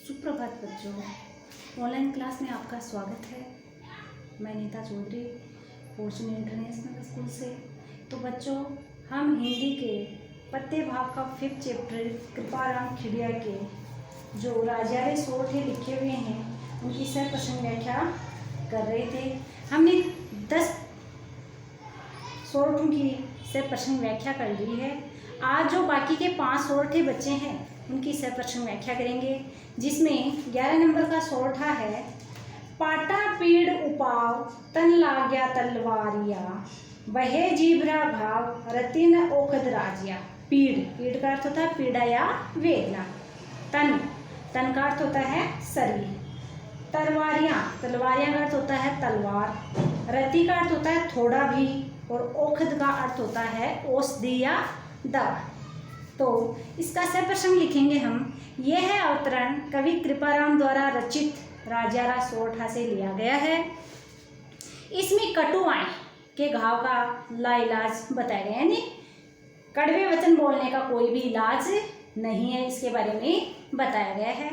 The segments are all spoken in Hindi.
सुप्रभात बच्चों, ऑनलाइन क्लास में आपका स्वागत है। मैं Neeta Chaudhary fortune international school से। तो बच्चों, हम हिंदी के पत्ते भाग का 5th चैप्टर कृपाराम खिड़िया के जो राजारे शॉर्ट है लिखे हुए हैं उनकी सर प्रश्न व्याख्या कर रहे थे। हमने 10 शॉर्टों की सर प्रश्न व्याख्या कर ली है। आज जो बाकी के 5 शॉर्ट बच्चे हैं उनकी सर प्रश्न व्याख्या करेंगे, जिसमें 11 नंबर का शॉर्ट है पाटा पीड़ उपाव तन लाग्या तलवारिया वहे जीभरा घाव रतिन ओखद राजिया। पीड़ का अर्थ होता है पीड़ा या वेदना। तन का अर्थ होता है शरीर। तलवारियाँ का अर्थ होता है तलवार। रति का अर्थ होता है थोड़ा भी, और ओखद का अर्थ होता है औषधि या दवा। तो इसका सर प्रश्न लिखेंगे हम। यह है अवतरण कवि कृपाराम द्वारा रचित राजारा शॉर्ट से लिया गया है। इसमें कटुआएं के घाव का लाइलाज बताया गया है, यानी कड़वे वचन बोलने का कोई भी इलाज नहीं है, इसके बारे में बताया गया है।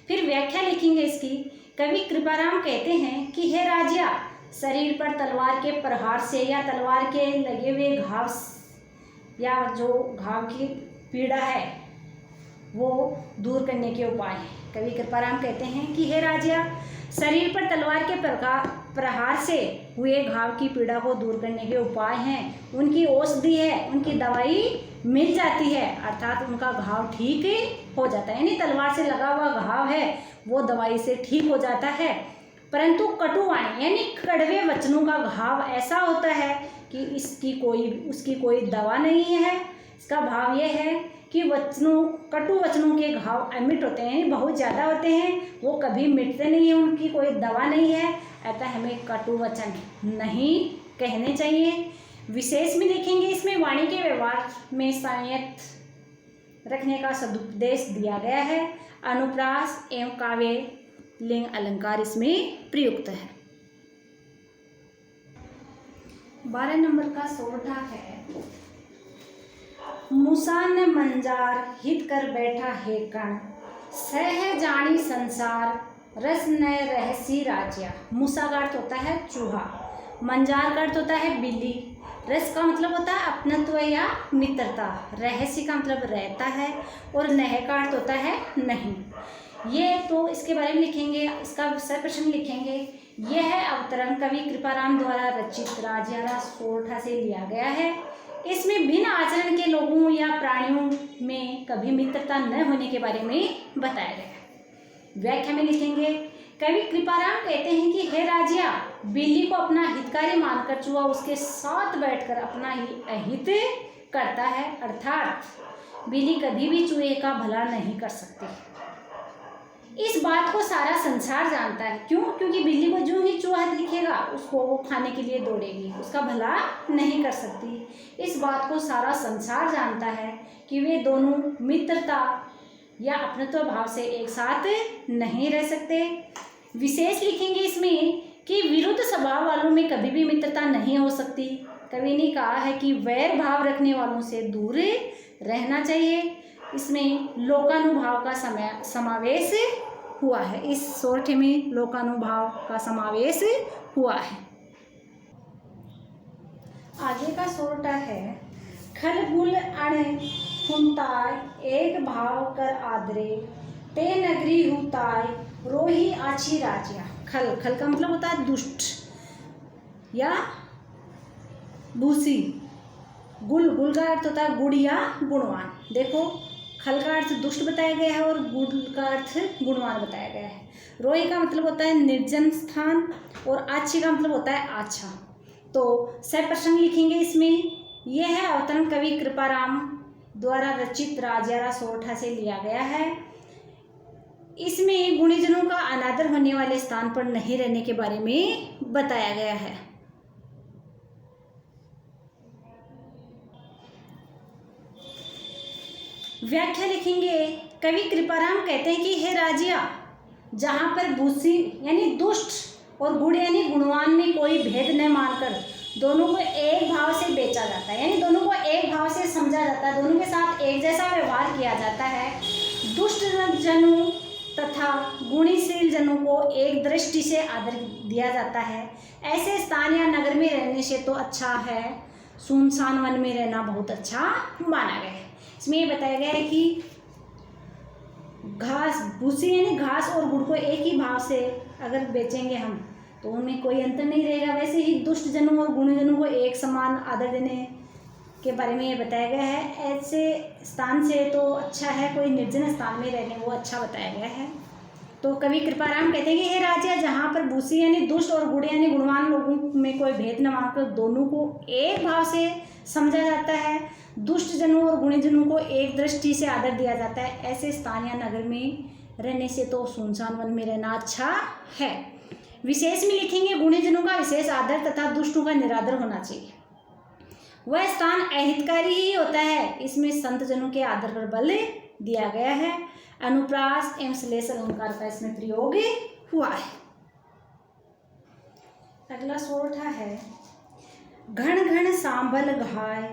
फिर व्याख्या लिखेंगे इसकी। कवि कृपाराम कहते हैं कि हे राजा, शरीर पर तलवार के प्रहार से या तलवार के लगे हुए घाव या जो घाव की पीड़ा है वो दूर करने के उपाय हैं। कवि कृपाराम कहते हैं कि हे राजा, शरीर पर तलवार के प्रहार से हुए घाव की पीड़ा को दूर करने के उपाय हैं। उनकी औषधि है, उनकी दवाई मिल जाती है, अर्थात उनका घाव ठीक हो जाता है। यानी तलवार से लगा हुआ घाव है वो दवाई से ठीक हो जाता है। परंतु कटुवाणी यानी कड़वे वचनों का घाव ऐसा होता है कि उसकी कोई दवा नहीं है। इसका भाव यह है कि कटु वचनों के घाव अमिट होते हैं, बहुत ज़्यादा होते हैं, वो कभी मिटते नहीं हैं, उनकी कोई दवा नहीं है। अतः हमें कटु वचन नहीं कहने चाहिए। विशेष में देखेंगे, इसमें वाणी के व्यवहार में संयत रखने का सदुपदेश दिया गया है। अनुप्रास एवं काव्य लिंग अलंकार इसमें प्रयुक्त है। 12 नंबर का शॉर्ट है मुसान मंजार हित कर बैठा है कण सह जानी संसार रस न रहसी राजिया। मूसा का अर्थ होता है चूहा, मंजार का अर्थ होता है बिल्ली, रस का मतलब होता है अपनत्व या मित्रता, रहस्य का मतलब रहता है, और नह का अर्थ होता है नहीं। ये तो इसके बारे में लिखेंगे, इसका सर प्रश्न लिखेंगे। यह है अवतरण कवि कृपाराम द्वारा रचित राजारा शॉर्ट से लिया गया है। इसमें भिन्न आचरण के लोगों या प्राणियों में कभी मित्रता न होने के बारे में बताया गया है। व्याख्या में लिखेंगे, कवि कृपाराम कहते हैं कि हे राजिया, बिल्ली को अपना हितकारी मानकर चूहा उसके साथ बैठकर अपना ही अहित करता है, अर्थात बिल्ली कभी भी चूहे का भला नहीं कर सकती। इस बात को सारा संसार जानता है। क्यों? क्योंकि बिल्ली को जो ही चूहा दिखेगा उसको वो खाने के लिए दौड़ेगी, उसका भला नहीं कर सकती। इस बात को सारा संसार जानता है कि वे दोनों मित्रता या अपनत्व भाव से एक साथ नहीं रह सकते। विशेष लिखेंगे इसमें कि विरुद्ध स्वभाव वालों में कभी भी मित्रता नहीं हो सकती। कवि ने कहा है कि वैर भाव रखने वालों से दूर रहना चाहिए। इसमें लोकानुभाव का समावेश हुआ है। इस शॉर्ट में लोकानुभाव का समावेश हुआ है। आगे का शॉर्ट है खलबुल अण हुंताय एक भाव कर आदरे ते नगरी हुताय रोही आछी राजिया। खल का मतलब होता है दुष्ट या भूसी। गुल का अर्थ होता है गुड़ या गुणवान। देखो, खल का अर्थ दुष्ट बताया गया है और गुड़ का अर्थ गुणवान बताया गया है। रोही का मतलब होता है निर्जन स्थान, और आछी का मतलब होता है अच्छा। तो सर प्रश्न लिखेंगे इसमें। यह है अवतरण कवि कृपाराम द्वारा रचित राजारा शॉर्ट से लिया गया है। इसमें गुणीजनों का अनादर होने वाले स्थान पर नहीं रहने के बारे में बताया गया है। व्याख्या लिखेंगे, कवि कृपाराम कहते हैं कि हे राजिया, जहाँ पर भूसी यानी दुष्ट और गुड़ यानी गुणवान में कोई भेद न मानकर दोनों को एक भाव से बेचा जाता है, यानी दोनों को एक भाव से समझा जाता है, दोनों के साथ एक जैसा व्यवहार किया जाता है। दुष्ट जनों तथा गुणशील जनों को एक दृष्टि से आदर दिया जाता है। ऐसे स्थान या नगर में रहने से तो अच्छा है, सुनसान वन में रहना बहुत अच्छा माना गया है। इसमें ये बताया गया है कि घास भूसी यानी घास और गुड़ को एक ही भाव से अगर बेचेंगे हम तो उनमें कोई अंतर नहीं रहेगा। वैसे ही दुष्ट जनों और गुणजनों को एक समान आदर देने के बारे में ये बताया गया है। ऐसे स्थान से तो अच्छा है, कोई निर्जन स्थान में रहने वो अच्छा बताया गया है। तो कवि कृपाराम कहते हैं कि हे राजा, जहाँ पर भूसी यानी दुष्ट और गुड़ यानी गुणवान लोगों में कोई भेद न मानकर दोनों को एक भाव से समझा जाता है, दुष्ट जनों और गुणीजनों को एक दृष्टि से आदर दिया जाता है, ऐसे स्थान या नगर में रहने से तो सुनसान वन में रहना अच्छा है। विशेष में लिखेंगे गुणीजनों का विशेष आदर तथा दुष्टों का निरादर होना चाहिए। वह स्थान अहितकारी ही होता है, इसमें संत जनों के आदर पर बल दिया गया है। अनुप्रास एवं श्लेष अलंकार का इसमें प्रयोग हुआ है। अगला सोरठा है, घन घन सांभल घाय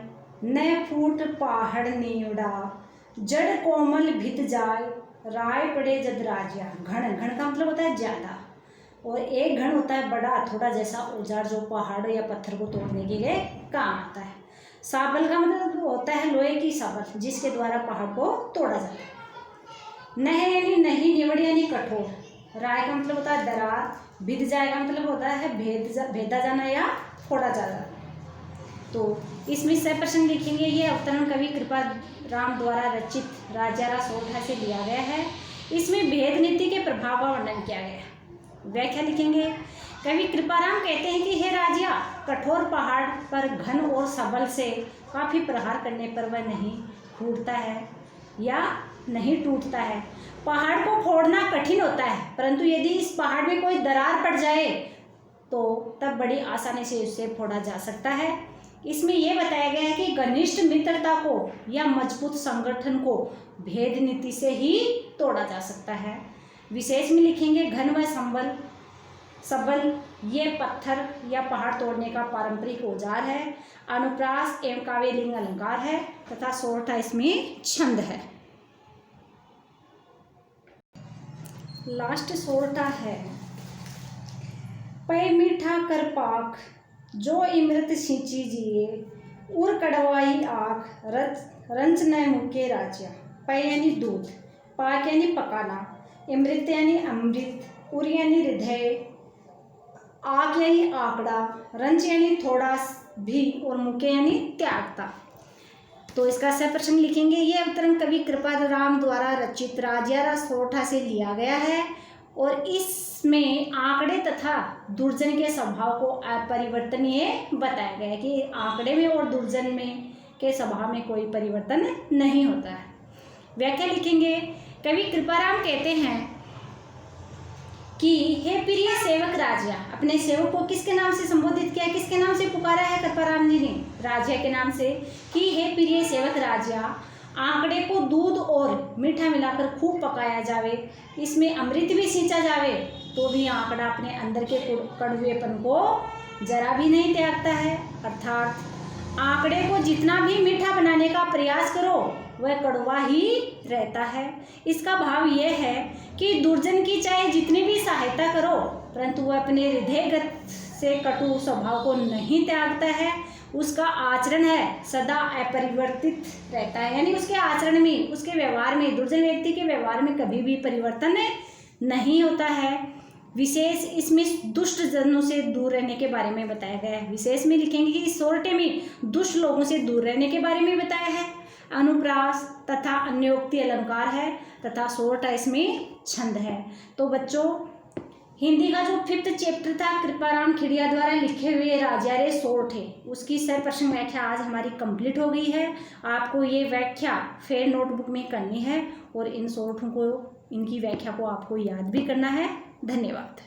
न फूट पहाड़ नीवड़ा, जड़ कोमल भित जाय राय पड़े जद राजिया। घन घन का मतलब होता है ज्यादा, और एक घन होता है बड़ा थोड़ा जैसा औजार जो पहाड़ या पत्थर को तोड़ने के लिए काम आता है। साबल का मतलब होता है लोहे की साबल जिसके द्वारा पहाड़ को तोड़ा जाता है। नह यानी नहीं, निवड़ यानी कठोर, राय का मतलब होता है दरार, भिद जाए का मतलब होता है भेदा जाना या फोड़ा जाना। तो इसमें सप्रश्न लिखेंगे। ये अवतरण कवि कृपाराम द्वारा रचित राजारा सोरठा से लिया गया है। इसमें भेद नीति के प्रभाव का वर्णन किया गया है। व्याख्या लिखेंगे। कवि कृपाराम कहते हैं कि हे राजा, कठोर पहाड़ पर घन और सबल से काफी प्रहार करने पर वह नहीं फूटता है या नहीं टूटता है। पहाड़ को फोड़ना कठिन होता है, परंतु यदि इस पहाड़ में कोई दरार पड़ जाए तो तब बड़ी आसानी से उससे फोड़ा जा सकता है। इसमें यह बताया गया है कि घनिष्ठ मित्रता को या मजबूत संगठन को भेद नीति से ही तोड़ा जा सकता है। विशेष में लिखेंगे घन व सबल ये पत्थर या पहाड़ तोड़ने का पारंपरिक औजार है। अनुप्रास एवं काव्यलिंग अलंकार है तथा सोरठा इसमें छंद है। लास्ट सोरठा है, पै मीठा कर पाक जो इमृत सिंची जिए, उर कड़वाई आँख रंच न मुके राजा। पै यानी दूध, पाक यानी पकाना, इमृत यानी अमृत, उर यानी हृदय, आँख यानी आंकड़ा, रंच यानी थोड़ा भी और मुके यानी त्यागता। तो इसका सप्रश्न लिखेंगे। ये अवतरण कवि कृपाराम द्वारा रचित राजारा सोरठा से लिया गया है और इसमें आंकड़े तथा दुर्जन के स्वभाव को अपरिवर्तनीय बताया गया है कि आंकड़े में और दुर्जन में के स्वभाव में कोई परिवर्तन नहीं होता है। व्याख्या लिखेंगे। कवि कृपाराम कहते हैं कि हे प्रिय सेवक राजा, अपने सेवक को किसके नाम से संबोधित किया, किसके नाम से पुकारा है कृपाराम जी ने? राजा के नाम से। कि हे प्रिय सेवक राजा, आंकड़े को दूध और मीठा मिलाकर खूब पकाया जावे, इसमें अमृत भी सींचा जावे तो भी आंकड़ा अपने अंदर के कड़वेपन को जरा भी नहीं त्यागता है। अर्थात आंकड़े को जितना भी मीठा बनाने का प्रयास करो वह कड़वा ही रहता है। इसका भाव यह है कि दुर्जन की चाहे जितनी भी सहायता करो परंतु वह अपने हृदयगत से कटु स्वभाव को नहीं त्यागता है। उसका आचरण है सदा अपरिवर्तित रहता है, यानी उसके आचरण में, उसके व्यवहार में, दुर्जन व्यक्ति के व्यवहार में कभी भी परिवर्तन नहीं होता है। विशेष इसमें दुष्ट जनों से दूर रहने के बारे में बताया गया है। विशेष में लिखेंगे कि इस सोरठे में दुष्ट लोगों से दूर रहने के बारे में बताया है। अनुप्रास तथा अन्योक्ति अलंकार है तथा सोरठा इसमें छंद है। तो बच्चों, हिंदी का जो 5th चैप्टर था कृपाराम खिड़िया द्वारा लिखे हुए राजारे सोरठे, उसकी सप्रश्न व्याख्या आज हमारी कंप्लीट हो गई है। आपको ये व्याख्या फेयर नोटबुक में करनी है और इन सोरठों को, इनकी व्याख्या को आपको याद भी करना है। धन्यवाद।